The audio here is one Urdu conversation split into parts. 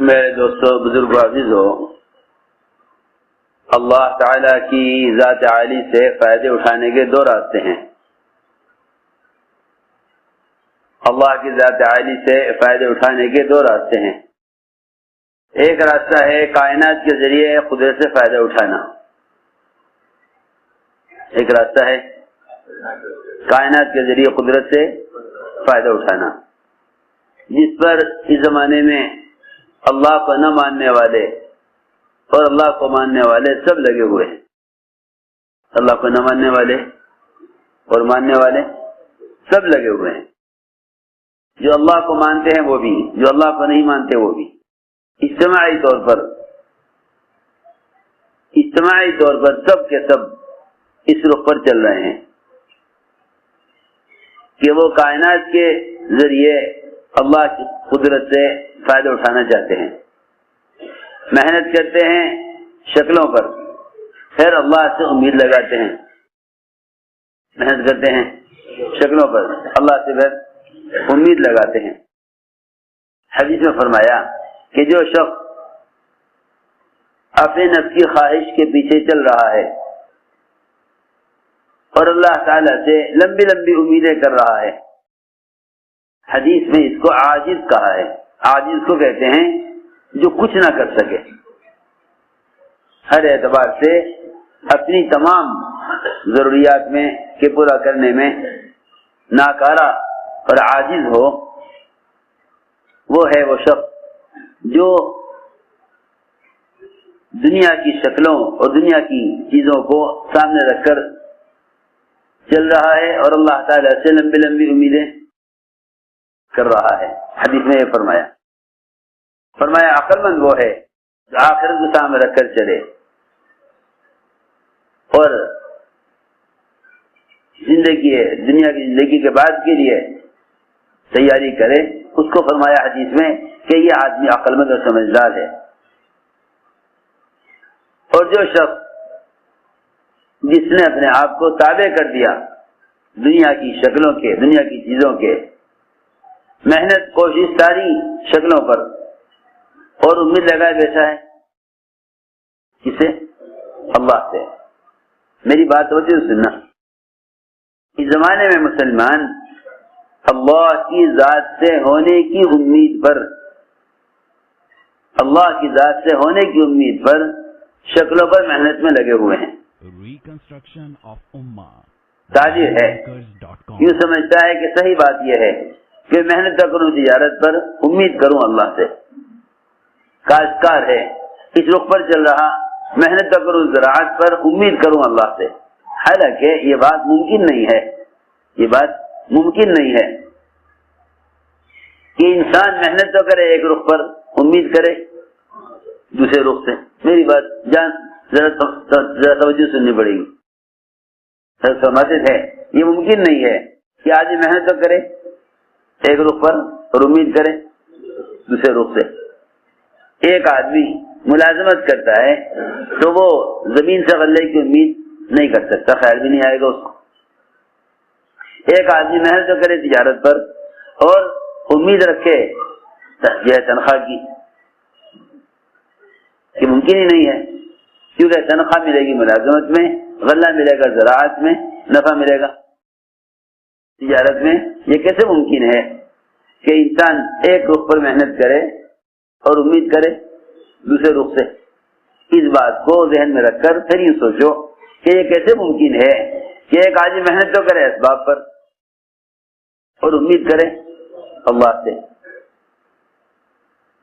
میرے دوستو، بزرگ عزیزو، اللہ تعالیٰ کی ذات عالی سے فائدے اٹھانے کے دو راستے ہیں۔ اللہ کی ذات عالی سے فائدے اٹھانے کے دو راستے ہیں۔ ایک راستہ ہے کائنات کے ذریعے قدرت سے فائدہ اٹھانا۔ ایک راستہ ہے کائنات کے ذریعے قدرت سے فائدہ اٹھانا، جس پر اس زمانے میں اللہ کو نہ ماننے والے اور اللہ کو ماننے والے سب لگے ہوئے ہیں۔ اللہ کو نہ ماننے والے اور ماننے والے سب لگے ہوئے ہیں۔ جو اللہ کو مانتے ہیں وہ بھی، جو اللہ کو نہیں مانتے وہ بھی، اجتماعی طور پر سب کے سب اس رخ پر چل رہے ہیں کہ وہ کائنات کے ذریعے اللہ کی قدرت سے فائدہ اٹھانا چاہتے ہیں، محنت کرتے ہیں شکلوں پر، پھر اللہ سے امید لگاتے ہیں۔ محنت کرتے ہیں شکلوں پر، اللہ سے پھر امید لگاتے ہیں۔ حدیث میں فرمایا کہ جو شخص اپنے نفس کی خواہش کے پیچھے چل رہا ہے اور اللہ تعالیٰ سے لمبی لمبی امیدیں کر رہا ہے، حدیث میں اس کو عاجز کہا ہے۔ عاجز کو کہتے ہیں جو کچھ نہ کر سکے، ہر اعتبار سے اپنی تمام ضروریات میں کے پورا کرنے میں ناکارہ اور عاجز ہو، وہ ہے وہ شخص جو دنیا کی شکلوں اور دنیا کی چیزوں کو سامنے رکھ کر چل رہا ہے اور اللہ تعالیٰ سے لمبی لمبی امیدیں کر رہا ہے۔ حدیث میں یہ فرمایا عقل مند وہ ہے جو آخرت کو سامنے رکھ کر چلے اور دنیا کی زندگی کے بعد کے لیے تیاری کرے۔ اس کو فرمایا حدیث میں کہ یہ آدمی عقل مند اور سمجھدار ہے۔ اور جو شخص جس نے اپنے آپ کو تابع کر دیا دنیا کی شکلوں کے، دنیا کی چیزوں کے، محنت کوشش ساری شکلوں پر اور امید لگائے بیٹھا ہے، کسے؟ اللہ سے۔ میری بات توجہ سننا، اس زمانے میں مسلمان اللہ کی ذات سے ہونے کی امید پر، اللہ کی ذات سے ہونے کی امید پر شکلوں پر محنت میں لگے ہوئے ہیں۔ تاجر ہے، یوں سمجھتا ہے کہ صحیح بات یہ ہے کہ محنت کروں تجارت پر، امید کروں اللہ سے۔ کاشتکار ہے، اس رخ پر چل رہا، محنت کروں زراعت پر، امید کروں اللہ سے۔ حالانکہ یہ بات ممکن نہیں ہے، یہ بات ممکن نہیں ہے کہ انسان محنت تو کرے ایک رخ پر، امید کرے دوسرے رخ سے۔ میری بات ذرا توجہ سننی پڑے گی۔ سمجھتے تھے یہ ممکن نہیں ہے کہ آدمی محنت تو کرے ایک رخ پر اور امید کرے دوسرے رخ سے۔ ایک آدمی ملازمت کرتا ہے تو وہ زمین سے غلے کی امید نہیں کر سکتا، خیال بھی نہیں آئے گا اس کو۔ ایک آدمی محنت تو کرے تجارت پر اور امید رکھے جو ہے تنخواہ کی، یہ ممکن ہی نہیں ہے، کیونکہ تنخواہ ملے گی ملازمت میں، غلہ ملے گا زراعت میں، نفع ملے گا تجارت میں۔ یہ کیسے ممکن ہے کہ انسان ایک رخ پر محنت کرے اور امید کرے دوسرے رخ سے؟ اس بات کو ذہن میں رکھ کر پھر یوں سوچو کہ یہ کیسے ممکن ہے کہ ایک آدمی محنت تو کرے اسباب پر اور امید کرے اللہ سے۔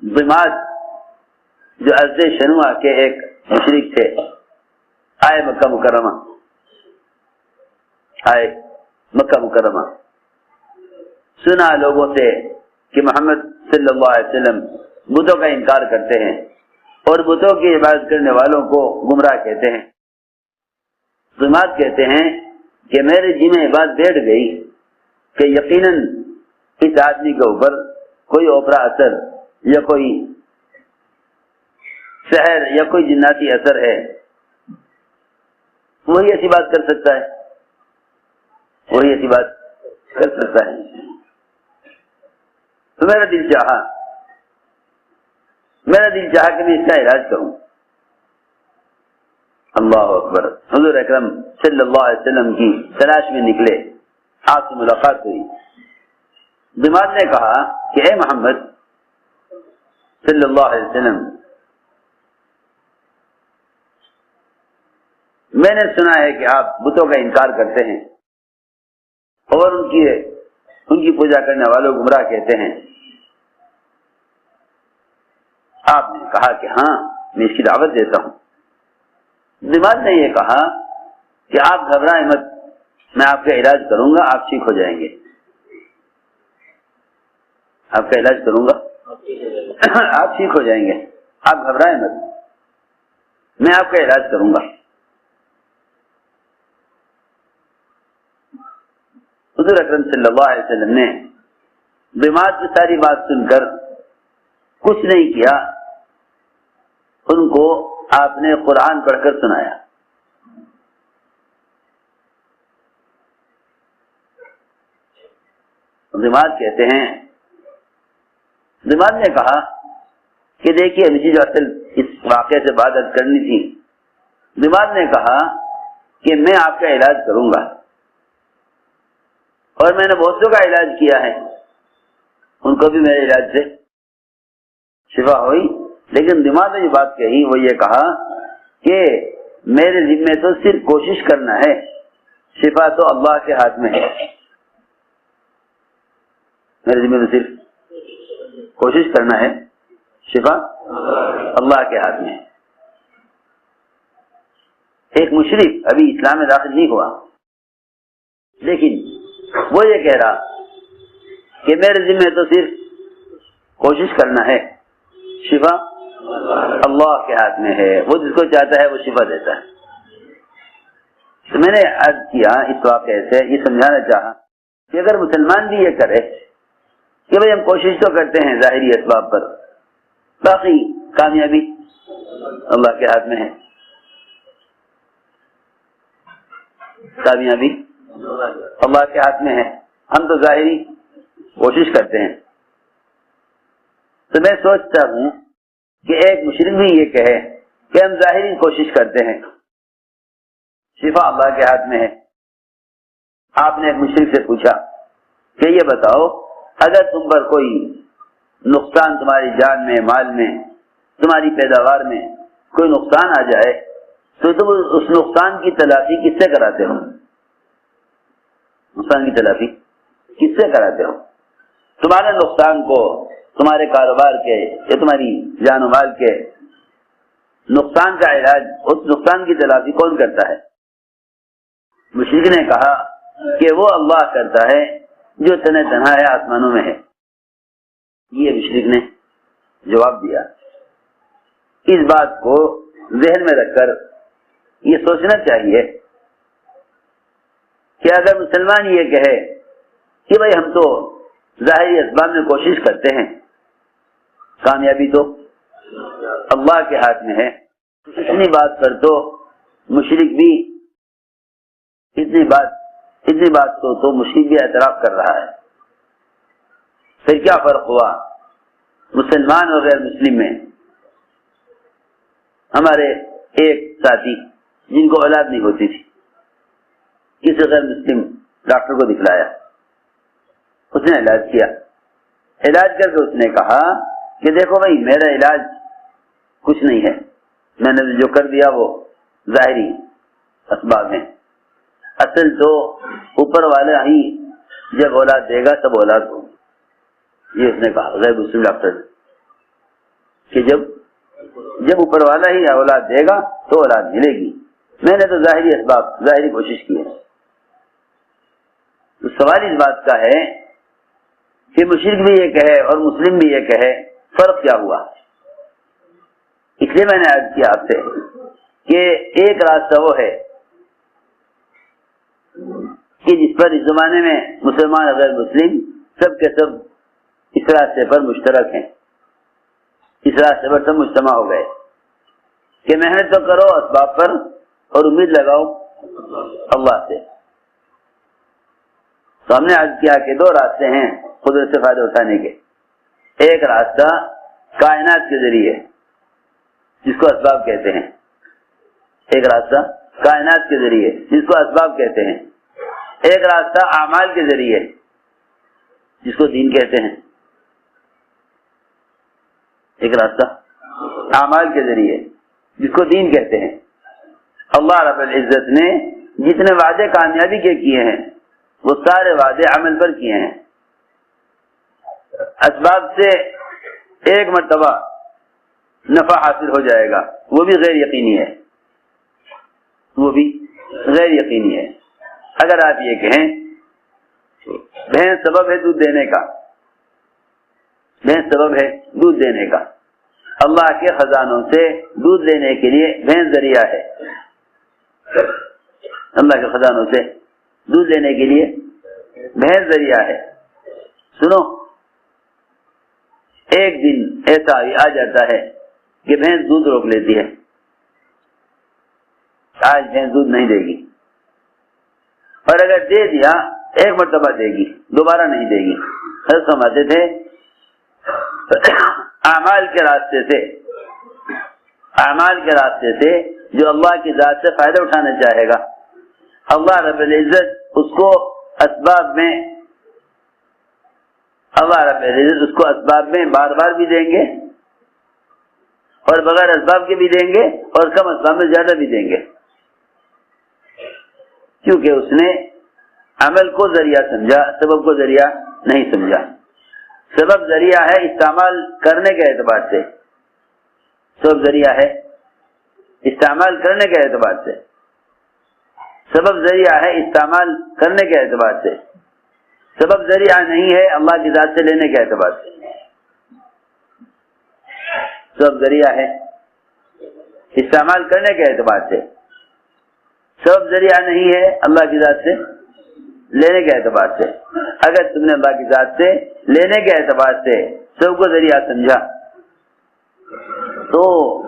ضماد جو ازد شنوع کے ایک مشرک تھے، آئے مکہ مکرمہ، سنا لوگوں سے کہ محمد صلی اللہ علیہ وسلم بتوں کا انکار کرتے ہیں اور بتوں کی عبادت کرنے والوں کو گمراہ کہتے ہیں۔ ضماد کہتے ہیں کہ میرے جی میں بات بیٹھ گئی کہ یقیناً اس آدمی کے اوپر کوئی اوپرا اثر یا کوئی سحر یا کوئی جناتی اثر ہے، وہی ایسی بات کر سکتا ہے، وہی ایسی بات کر سکتا ہے۔ تو میرا دل چاہا میرا دل چاہا کہ میں اس کا علاج کروں. اللہ اکبر. حضور اکرم صلی اللہ علیہ وسلم کی تلاش میں نکلے, آپ سے ملاقات ہوئی. دماغ نے کہا کہ اے محمد صلی اللہ علیہ وسلم, میں نے سنا ہے کہ آپ بتوں کا انکار کرتے ہیں اور ان کی پوجا کرنے والوں کو گمراہ کہتے ہیں. آپ نے کہا کہ ہاں میں اس کی دعوت دیتا ہوں. دماغ نے یہ کہا کہ آپ گھبرائیں مت, میں آپ کا علاج کروں گا, آپ ٹھیک ہو جائیں گے. آپ کا علاج کروں گا, آپ ٹھیک ہو جائیں گے, آپ گھبرائیں مت, میں آپ کا علاج کروں گا. حضور اکرم صلی اللہ علیہ وسلم نے دماغ کی ساری بات سن کر کچھ نہیں کیا, ان کو آپ نے قرآن پڑھ کر سنایا. دماغ کہتے ہیں, دماغ نے کہا کہ دیکھیے مجھے جو اصل اس واقعے سے بات کرنی تھی, دماغ نے کہا کہ میں آپ کا علاج کروں گا, اور میں نے بہت سو کا علاج کیا ہے, ان کو بھی میرے علاج سے شفا ہوئی. لیکن دماغ نے جو بات کہی وہ یہ کہا کہ میرے ذمے تو صرف کوشش کرنا ہے, شفا تو اللہ کے ہاتھ میں ہے. میرے ذمے تو صرف کوشش کرنا ہے, شفا اللہ کے ہاتھ میں ہے. ایک مشرک ابھی اسلام میں داخل نہیں ہوا, لیکن وہ یہ کہہ رہا کہ میرے ذمے تو صرف کوشش کرنا ہے, شفا اللہ کے ہاتھ میں ہے, وہ جس کو چاہتا ہے وہ شفا دیتا ہے. تو میں نے عرض کیا اس واقعے سے یہ سمجھانا چاہا کہ اگر مسلمان بھی یہ کرے کہ بھئی ہم کوشش تو کرتے ہیں ظاہری اسباب پر, باقی کامیابی اللہ کے ہاتھ میں ہے, کامیابی اللہ کے ہاتھ میں ہے, ہم تو ظاہری کوشش کرتے ہیں. تو میں سوچتا ہوں کہ ایک مشرک بھی یہ کہے کہ ہم ظاہری کوشش کرتے ہیں, شفا اللہ کے ہاتھ میں ہے. آپ نے ایک مشرک سے پوچھا کہ یہ بتاؤ, اگر تم پر کوئی نقصان تمہاری جان میں, مال میں, تمہاری پیداوار میں کوئی نقصان آ جائے تو تم اس نقصان کی تلافی کس سے کراتے ہو؟ نقصان کی تلافی کس سے کراتے ہو؟ تمہارے نقصان کو تمہارے کاروبار کے یا تمہاری جان و مال کے نقصان کا علاج, اس نقصان کی تلافی کون کرتا ہے؟ مشرک نے کہا کہ وہ اللہ کرتا ہے جو تنہ تنہا ہے, آسمانوں میں ہے. یہ مشرک نے جواب دیا. اس بات کو ذہن میں رکھ کر یہ سوچنا چاہیے کہ اگر مسلمان یہ کہے کہ بھئی ہم تو ظاہری اسباب میں کوشش کرتے ہیں, کامیابی تو اللہ کے ہاتھ میں ہے, اتنی بات پر تو مشرک بھی اتنی بات کو تو مشرک بھی اعتراف کر رہا ہے. پھر کیا فرق ہوا مسلمان اور غیر مسلم میں؟ ہمارے ایک ساتھی جن کو اولاد نہیں ہوتی تھی, کسی غیر مسلم ڈاکٹر کو دکھلایا, اس نے علاج کیا, علاج کر کے اس نے کہا کہ دیکھو بھائی میرا علاج کچھ نہیں ہے, میں نے جو کر دیا وہ ظاہری اسباب ہیں, اصل تو اوپر والا ہی جب اولاد دے گا تب اولاد ہوگی. یہ اس نے کہا غیر مسلم ڈاکٹر نے کہ جب اوپر والا ہی اولاد دے گا تو اولاد ملے گی, میں نے تو ظاہری اسباب, ظاہری کوشش کی ہے. تو سوال اس بات کا ہے کہ مشرک بھی یہ کہے اور مسلم بھی یہ کہے, فرق کیا ہوا؟ اس لیے میں نے عرض کیا آپ سے کہ ایک راستہ وہ ہے کہ جس پر اس زمانے میں مسلمان اور غیر مسلم سب کے سب اس راستے پر مشترک ہیں, اس راستے پر سب مجتمع ہو گئے کہ محنت تو کرو اسباب پر اور امید لگاؤ اللہ سے. تو ہم نے عرض کیا کہ دو راستے ہیں قدرت سے فائدہ اٹھانے کے. ایک راستہ کائنات کے ذریعے جس کو اسباب کہتے ہیں، ایک راستہ کائنات کے ذریعے جس کو اسباب کہتے ہیں، ایک راستہ اعمال کے ذریعے جس کو دین کہتے ہیں، ایک راستہ اعمال کے ذریعے جس کو دین کہتے ہیں۔ اللہ رب العزت نے جتنے وعدے کامیابی کے کیے ہیں وہ سارے وعدے عمل پر کیے ہیں۔ اسباب سے ایک مرتبہ نفع حاصل ہو جائے گا، وہ بھی غیر یقینی ہے، وہ بھی غیر یقینی ہے۔ اگر آپ یہ کہیں بھینس سبب ہے دودھ دینے کا، بھینس سبب ہے دودھ دینے کا، اللہ کے خزانوں سے دودھ لینے کے لیے بھینس ذریعہ ہے، اللہ کے خزانوں سے دودھ لینے کے لیے بھینس ذریعہ ہے۔ سنو، ایک دن ایسا بھی آ جاتا ہے کہ بھینس دودھ روک لیتی ہے، آج بھینس دودھ نہیں دے گی، اور اگر دے دیا ایک مرتبہ دے گی، دوبارہ نہیں دے گی۔ حضرت فرماتے تھے اعمال کے راستے سے جو اللہ کی ذات سے فائدہ اٹھانا چاہے گا، اللہ رب العزت اس کو اسباب میں بار بار بھی دیں گے اور بغیر اسباب کے بھی دیں گے اور کم اسباب میں زیادہ بھی دیں گے، کیونکہ اس نے عمل کو ذریعہ سمجھا، سبب کو ذریعہ نہیں سمجھا۔ سبب ذریعہ ہے استعمال کرنے کے اعتبار سے، سبب ذریعہ ہے استعمال کرنے کے اعتبار سے، سبب ذریعہ ہے استعمال کرنے کے اعتبار سے، سبب ذریعہ نہیں ہے اللہ کی ذات سے لینے کے اعتبار سے۔ سبب ذریعہ ہے استعمال کرنے کے اعتبار سے، سبب ذریعہ نہیں ہے اللہ کی ذات سے لینے کے اعتبار سے۔ اگر تم نے اللہ کی ذات سے لینے کے اعتبار سے سب کو ذریعہ سمجھا تو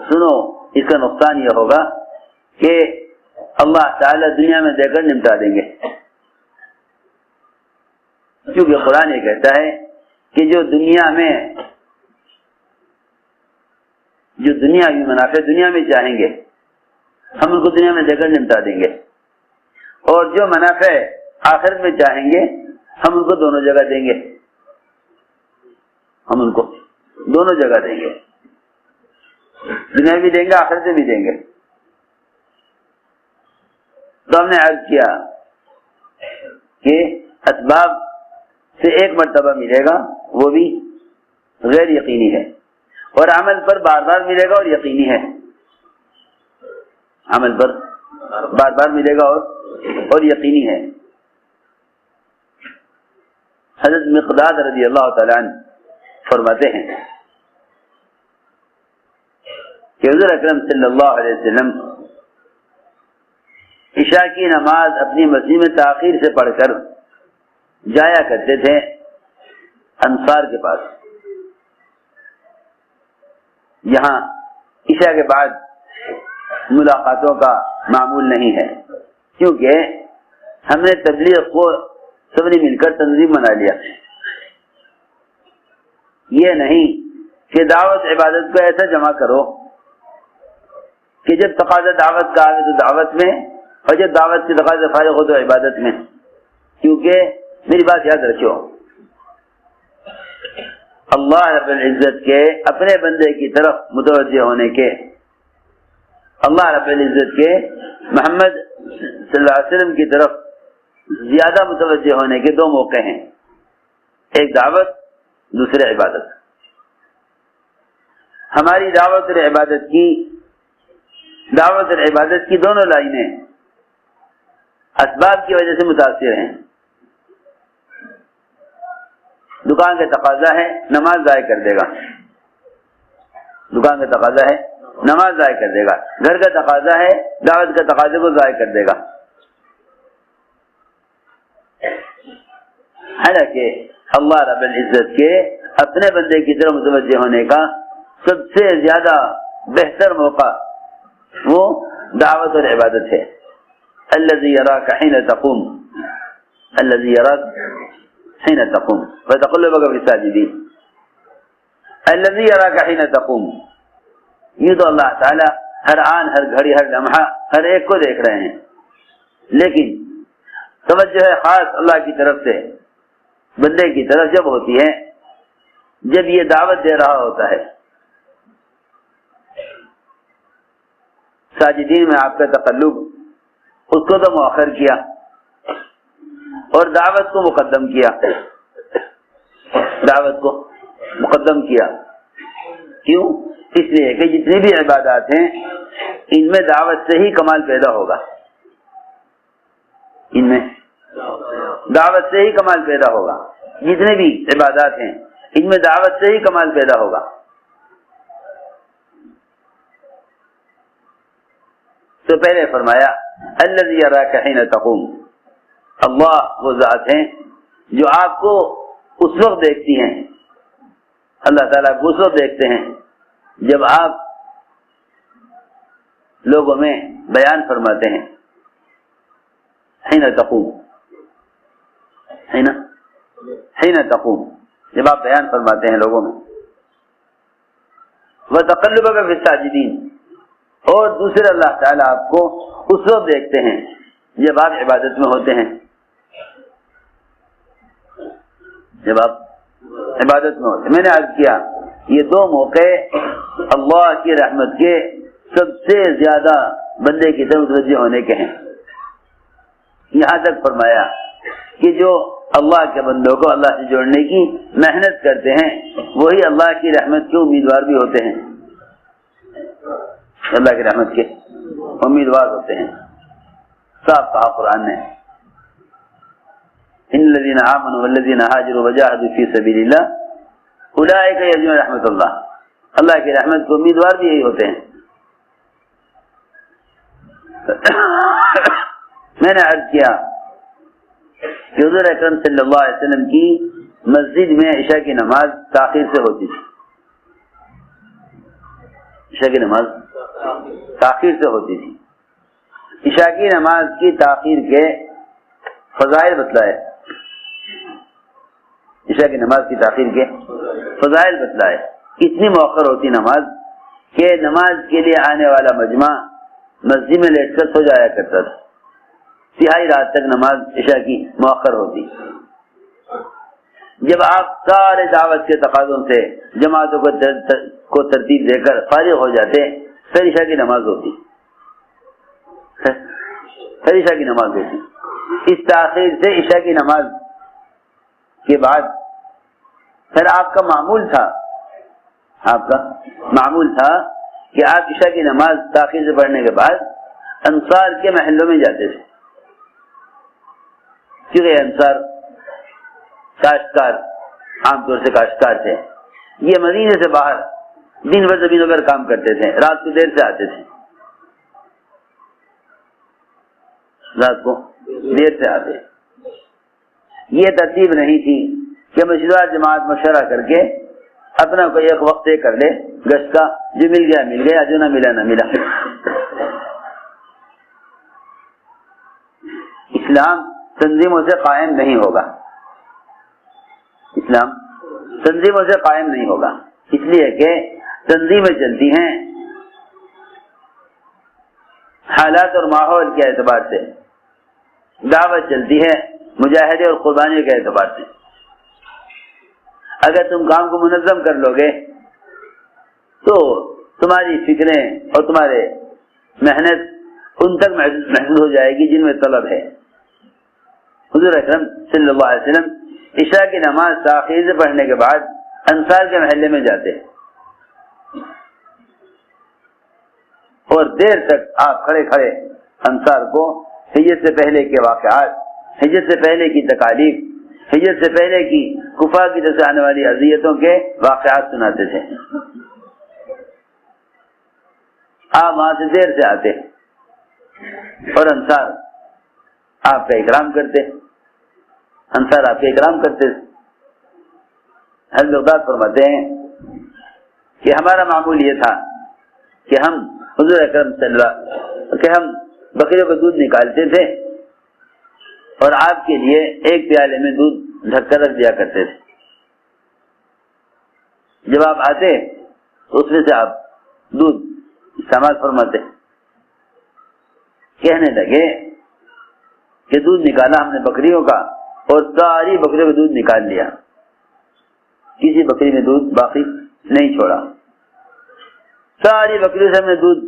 سنو، اس کا نقصان یہ ہوگا کہ اللہ تعالی دنیا میں دے کر نمٹا دیں گے، کیونکہ قرآن یہ کہتا ہے کہ جو دنیاوی منافع دنیا میں چاہیں گے ہم ان کو دنیا میں دے کر نمٹا دیں گے، اور جو منافع آخرت میں چاہیں گے ہم ان کو دونوں جگہ دیں گے، ہم ان کو دونوں جگہ دیں گے، دنیا بھی دیں گے آخرت میں بھی دیں گے۔ تو ہم نے عرض کیا کہ اسباب سے ایک مرتبہ ملے گا وہ بھی غیر یقینی ہے، اور عمل پر بار بار ملے گا اور یقینی ہے، عمل پر بار بار ملے گا اور یقینی ہے۔ حضرت مقداد رضی اللہ تعالیٰ عنہ فرماتے ہیں کہ حضور اکرم صلی اللہ علیہ وسلم عشاء کی نماز اپنی مسجد میں تاخیر سے پڑھ کر جایا کرتے تھے انصار کے پاس۔ یہاں عشاء کے بعد ملاقاتوں کا معمول نہیں ہے، کیونکہ ہم نے تبلیغ کو سب نے مل کر تنظیم بنا لیا۔ یہ نہیں کہ دعوت عبادت کو ایسا جمع کرو کہ جب تقاضا دعوت کا آئے تو دعوت میں، اور جب دعوت سے تقاضا فارغ ہو تو عبادت میں، کیونکہ میری بات یاد رکھو، اللہ رب العزت کے اپنے بندے کی طرف متوجہ ہونے کے، اللہ رب العزت کے محمد صلی اللہ علیہ وسلم کی طرف زیادہ متوجہ ہونے کے دو موقع ہیں، ایک دعوت، دوسرے عبادت۔ ہماری دعوت اور عبادت کی دونوں لائنیں اسباب کی وجہ سے متاثر ہیں۔ دکان کا تقاضا ہے نماز ضائع کر دے گا، دکان کا تقاضا ہے نماز ضائع کر دے گا، گھر کا تقاضا ہے دعوت کا تقاضے کو ضائع کر دے گا۔ حالانکہ اللہ رب العزت کے اپنے بندے کی طرف متوجہ ہونے کا سب سے زیادہ بہتر موقع وہ دعوت اور عبادت ہے۔ الذی یراک حین تقوم، الذی یراک حین تقوم وتقلبک فی الساجدین، الذی یراک حین تقوم، یہ تو اللہ تعالیٰ ہر آن، ہر گھڑی، ہر لمحہ، ہر ایک کو دیکھ رہے ہیں، لیکن توجہ ہے خاص اللہ کی طرف سے بندے کی طرف جب ہوتی ہے، جب یہ دعوت دے رہا ہوتا ہے۔ ساجدین میں آپ کا تقلب، اس کو تو مؤخر کیا اور دعوت کو مقدم کیا، دعوت کو مقدم کیا۔ کیوں؟ اس لیے کہ جتنی بھی عبادات ہیں ان میں دعوت سے ہی کمال پیدا ہوگا، ان میں دعوت سے ہی کمال پیدا ہوگا، جتنے بھی عبادات ہیں ان میں دعوت سے ہی کمال پیدا ہوگا۔ تو پہلے فرمایا الذی یراک حین تقوم، اللہ وہ ذات ہیں جو آپ کو اس وقت دیکھتی ہیں، اللہ تعالیٰ کو اس وقت دیکھتے ہیں جب آپ لوگوں میں بیان فرماتے ہیں۔ حین تقوم، حین تقوم، جب آپ بیان فرماتے ہیں لوگوں میں۔ وتقلبک فی الساجدین، اور دوسرے اللہ تعالیٰ آپ کو اس وقت دیکھتے ہیں جب آپ عبادت میں ہوتے ہیں، جب آپ عبادت میں ہوتے ہیں۔ میں نے عرض کیا یہ دو موقع اللہ کی رحمت کے سب سے زیادہ بندے کی طرف متوجہ ہونے کے ہیں۔ یہاں تک فرمایا کہ جو اللہ کے بندوں کو اللہ سے جوڑنے کی محنت کرتے ہیں وہی اللہ کی رحمت کے امیدوار بھی ہوتے ہیں، اللہ کی رحمت کے امیدوار ہوتے ہیں۔ صاف کہا قرآن نے، ان الذین آمنوا والذین ہاجروا وجاہدوا فی سبیل اللہ اولئک یرجون رحمت اللہ، اللہ کی رحمت کے امیدوار بھی یہی ہوتے ہیں۔ میں نے عرض کیا کہ حضور اکرم صلی اللہ علیہ وسلم کی مسجد میں عشاء کی نماز تاخیر سے ہوتی تھی، عشاء کی نماز تاخیر سے ہوتی تھی۔ عشاء کی نماز کی تاخیر کے فضائل بتلائے، عشاء کی نماز کی تاخیر کے فضائل بتلائے۔ اتنی مؤخر ہوتی نماز کہ نماز کے لیے آنے والا مجمع مسجد میں لیٹ کر سو جایا کرتا تھا، تہائی رات تک نماز عشاء کی مؤخر ہوتی۔ جب آپ سارے دعوت کے تقاضوں سے جماعتوں کو ترتیب دے کر فارغ ہو جاتے پھر عشاء کی نماز ہوتی، پھر عشاء کی نماز ہوتی۔ اس تاخیر سے عشاء کی نماز کے بعد پھر آپ کا معمول تھا کہ آپ عشاء کی نماز تاخیر سے پڑھنے کے بعد انصار کے محلوں میں جاتے تھے، کیونکہ انصار کاشتکار، عام طور سے کاشتکار تھے، یہ مدینے سے باہر دن بھر زمینوں پر کام کرتے تھے، رات کو دیر سے آتے تھے، رات کو دیر سے آتے۔ یہ ترتیب نہیں تھی کہ مسجد جماعت مشورہ کر کے اپنا کوئی ایک وقت طے کر لے گشت کا، جو مل گیا مل گیا، جو نہ ملا نہ ملا۔ اسلام تنظیموں سے قائم نہیں ہوگا، اسلام تنظیموں سے قائم نہیں ہوگا، اس لیے کہ تنظیمیں چلتی ہیں حالات اور ماحول کے اعتبار سے، دعوت چلتی ہے مجاہدے اور قربانی کے اعتبار سے۔ اگر تم کام کو منظم کر لو گے تو تمہاری فکریں اور تمہارے محنت ان تک محدود ہو جائے گی جن میں طلب ہے۔ حضور اکرم صلی اللہ علیہ وسلم عشاء کی نماز تاخیر سے پڑھنے کے بعد انصار کے محلے میں جاتے اور دیر تک آپ کھڑے کھڑے انصار کو ہجرت سے پہلے کے واقعات، ہجرت سے پہلے کی تکالیف، ہجرت سے پہلے کی کفار کی طرف سے آنے والی اذیتوں کے واقعات سناتے تھے۔ آپ وہاں سے دیر سے آتے اور انصار آپ کا اکرام کرتے، انصار آپ کا اکرام کرتے۔ حضرت بغداد فرماتے ہیں کہ ہمارا معمول یہ تھا کہ ہم حضور اکرم صلی اللہ علیہ وسلم کہ ہم بکریوں کا دودھ نکالتے تھے اور آپ کے لیے ایک پیالے میں دودھ ڈھک کر رکھ دیا کرتے تھے۔ جب آپ آتے تو اس میں سے آپ دودھ استعمال فرماتے. کہنے لگے کہ دودھ نکالا ہم نے بکریوں کا اور ساری بکریوں کا دودھ نکال لیا, کسی بکری میں دودھ باقی نہیں چھوڑا. ساری بکریوں سے ہم نے دودھ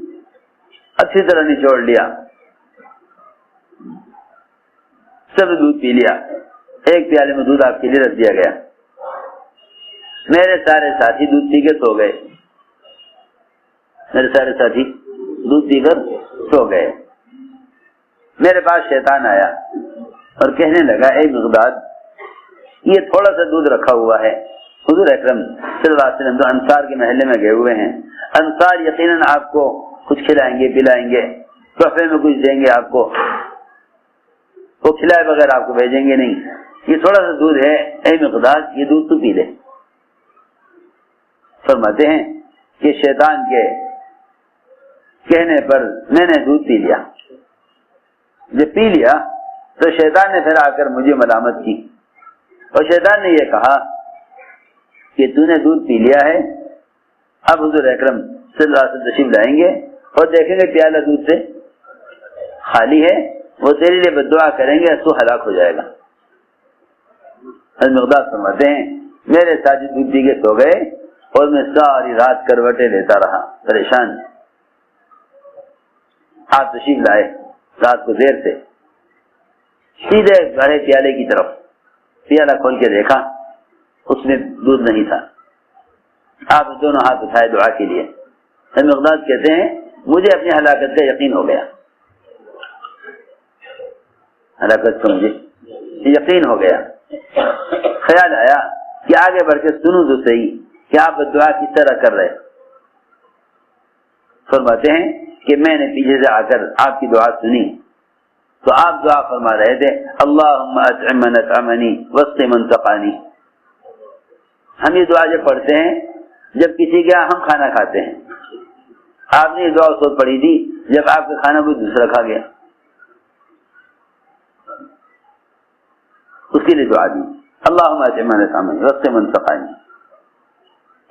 اچھی طرح نچوڑ لیا, سب دودھ پی لیا. ایک پیالے میں دودھ آپ کے لیے رکھ دیا گیا. میرے سارے ساتھی دودھ پی کے سو گئے. میرے سارے ساتھی دودھ پی کر سو گئے. میرے پاس شیطان آیا اور کہنے لگا اے مقداد, یہ تھوڑا سا دودھ رکھا ہوا ہے, حضور اکرم صلی اللہ علیہ وسلم تو انصار کے محلے میں گئے ہوئے ہیں, انصار یقیناً آپ کو کچھ کھلائیں گے پلائیں گے, تحفے میں کچھ دیں گے آپ کو, وہ کھلائے بغیر آپ کو بھیجیں گے نہیں. یہ تھوڑا سا دودھ ہے, اے مقداد یہ دودھ تو پی لے. فرماتے ہیں کہ شیطان کے کہنے پر میں نے دودھ پی لیا. جب پی لیا تو شیطان نے پھر آ کر مجھے ملامت کی, اور شیطان نے یہ کہا کہ تو نے دودھ پی لیا ہے, اب حضور اکرم صلی اللہ علیہ وسلم تشریف لائیں گے اور دیکھیں گے پیالہ دودھ سے خالی ہے, وہ تیرے لیے بددعا کریں گے, تو ہلاک ہو جائے گا. مقداد فرماتے ہیں میرے ساتھی دودھ پی کے سو گئے اور میں ساری رات کروٹیں لیتا رہا پریشان. آپ تشریف لائے رات کو دیر سے, سیدھے گڑھے پیالے کی طرف, پیالہ کھول کے دیکھا اس میں دودھ نہیں تھا. آپ دونوں ہاتھ اٹھائے دعا کے لیے. مقداد کہتے ہیں مجھے اپنی ہلاکت کا یقین ہو گیا, ہلاکت کو مجھے یقین ہو گیا. خیال آیا کہ آگے بڑھ کے سنوں تو صحیح کہ آپ دعا کس طرح کر رہے. فرماتے ہیں کہ میں نے پیچھے سے آ کر آپ کی دعا سنی تو آپ دعا فرما رہے تھے اللہم اطعم من اطعمنی واسق من سقانی. ہم یہ دعا جب پڑھتے ہیں جب کسی کے ہم کھانا کھاتے ہیں, آپ نے یہ دعا اس وقت پڑھی تھی جب آپ کا کھانا کوئی دوسرا کھا گیا, اس کے لیے دعا دی اللہم اطعم من اطعمنی واسق من سقانی.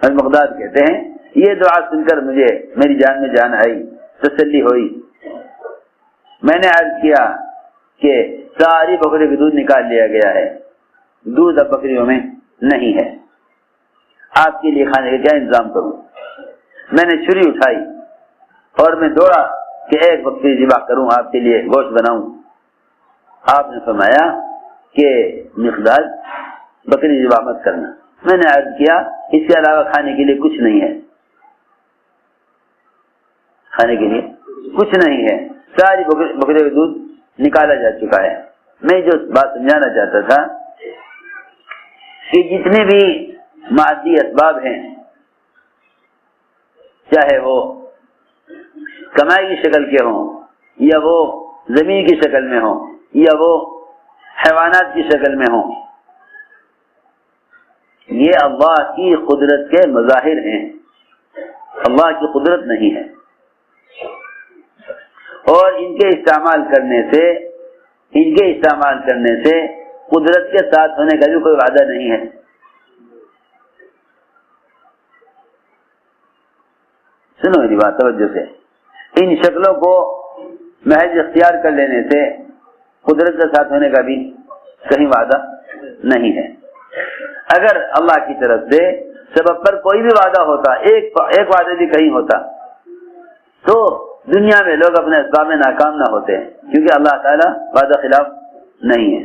مقداد کہتے ہیں یہ دعا سن کر مجھے میری جان میں جان آئی, تسلی ہوئی. میں نے عرض کیا کہ ساری بکری کا دودھ نکال لیا گیا ہے, دودھ اب بکریوں میں نہیں ہے, آپ کے لیے کھانے کا کیا انتظام کروں. میں نے چھری اٹھائی اور میں دوڑا کہ ایک بکری ذبح کروں, آپ کے لیے گوشت بناؤں. آپ نے فرمایا کہ مقداد بکری ذبح مت کرنا. میں نے عرض کیا اس کے علاوہ کھانے کے لیے کچھ نہیں ہے, کھانے کے لیے کچھ نہیں ہے, ساری بکریوں کا دودھ نکالا جا چکا ہے. میں جو بات سمجھانا چاہتا تھا کہ جتنے بھی مادی اسباب ہیں, چاہے وہ کمائی کی شکل کے ہوں یا وہ زمین کی شکل میں ہوں یا وہ حیوانات کی شکل میں ہوں, یہ اللہ کی قدرت کے مظاہر ہیں, اللہ کی قدرت نہیں ہے. اور ان کے استعمال کرنے سے قدرت کے ساتھ ہونے کا بھی کوئی وعدہ نہیں ہے. سنو میری بات توجہ سے, ان شکلوں کو محض اختیار کر لینے سے قدرت کے ساتھ ہونے کا بھی کہیں وعدہ نہیں ہے. اگر اللہ کی طرف سے سبب پر کوئی بھی وعدہ ہوتا, ایک وعدہ بھی کہیں ہوتا, تو دنیا میں لوگ اپنے اسباب میں ناکام نہ ہوتے ہیں, کیونکہ اللہ تعالیٰ وعدہ خلاف نہیں ہے.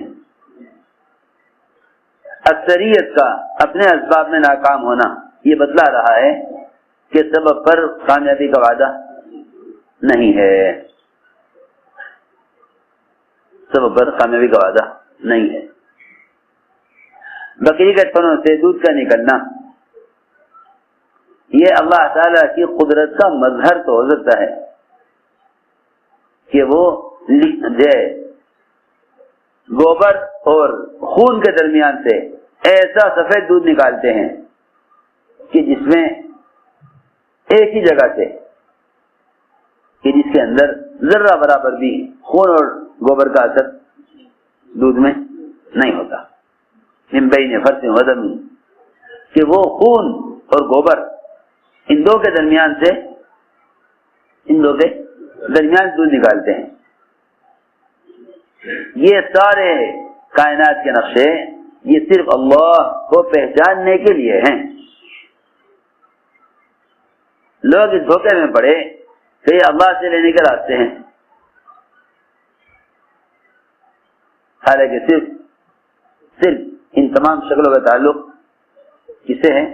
اکثریت کا اپنے اسباب میں ناکام ہونا یہ بتلا رہا ہے کہ سبب پر کامیابی کا وعدہ نہیں ہے, سبب پر کامیابی کا وعدہ نہیں ہے. بکری کے تھنوں سے دودھ کا نکلنا یہ اللہ تعالیٰ کی قدرت کا مظہر تو ہو سکتا ہے کہ وہ گوبر اور خون کے درمیان سے ایسا سفید دودھ نکالتے ہیں کہ جس میں ایک ہی جگہ سے, کہ جس کے اندر ذرہ برابر بھی خون اور گوبر کا اثر دودھ میں نہیں ہوتا. من بین فرث و دم, کہ وہ خون اور گوبر، ان دو کے درمیان سے دودھ نکالتے ہیں. یہ سارے کائنات کے نقشے یہ صرف اللہ کو پہچاننے کے لیے ہیں. لوگ اس دھوکے میں پڑے کہ یہ اللہ سے لینے کے راستے ہیں، حالانکہ صرف ان تمام شکلوں کا تعلق کس سے ہے؟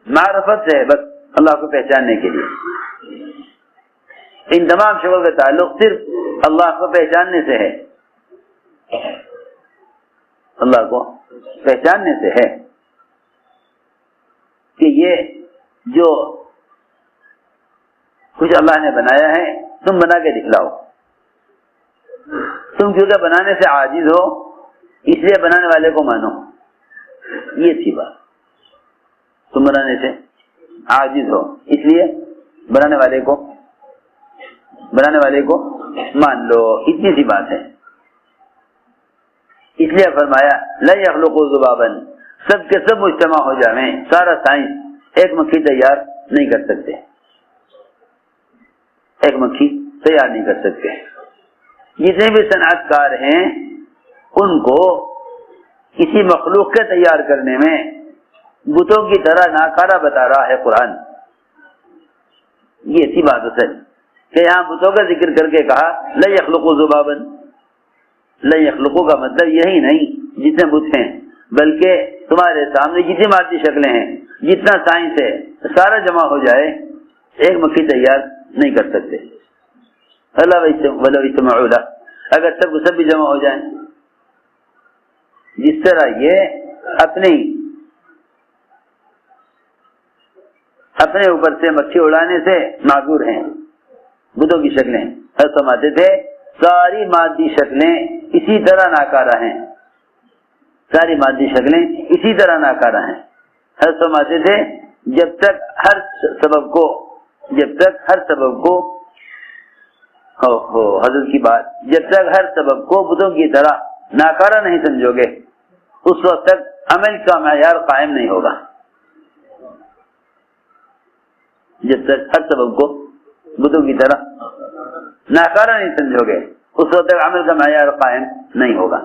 معرفت سے ہے، بس اللہ کو پہچاننے کے لیے. ان تمام شکلوں کا تعلق صرف اللہ کو پہچاننے سے ہے، اللہ کو پہچاننے سے ہے کہ یہ جو کچھ اللہ نے بنایا ہے تم بنا کے دکھلاؤ. تم کیونکہ بنانے سے عاجز ہو اس لیے بنانے والے کو مانو. یہ تھی بات. تم بنانے سے عاجز ہو اس لیے بنانے والے کو مان لو. اتنی سی بات ہے. اس لیے فرمایا لا یخلقوا ذبابا، سب کے سب مجتمع ہو جائیں، سارا سائنس ایک مکھی تیار نہیں کر سکتے، ایک مکھی تیار نہیں کر سکتے. جتنے بھی صنعت کار ہیں ان کو کسی مخلوق کے تیار کرنے میں بتوں کی طرح ناکارہ بتا رہا ہے قرآن. یہ ایسی بات ہے کہ یہاں بتوں کا ذکر کر کے کہا لا یخلقوا ذبابا. لا یخلقوا کا مطلب یہی نہیں جتنے بت ہیں، بلکہ تمہارے سامنے جتنی مادی شکلیں ہیں، جتنا سائنس ہے، سارا جمع ہو جائے ایک مکھی تیار نہیں کر سکتے. اگر سب بھی جمع ہو جائیں، جس طرح یہ اپنے اوپر سے مکھی اڑانے سے معذور ہیں. بتوں کی شکلیں فرماتے تھے ساری مادی شکلیں اسی طرح ناکارہ ہیں، ساری مادی شکلیں اسی طرح ناکارہ ہیں. فرماتے تھے جب تک ہر سبب کو حضرت کی بات، جب تک ہر سبب کو بتوں کی طرح ناکارہ نہیں سمجھو گے اس وقت تک عمل کا معیار قائم نہیں ہوگا. جب تک ہر سبب کو بتوں کی طرح ناکارہ نہیں سمجھو گے اس وقت تک عمل کا معیار قائم نہیں ہوگا.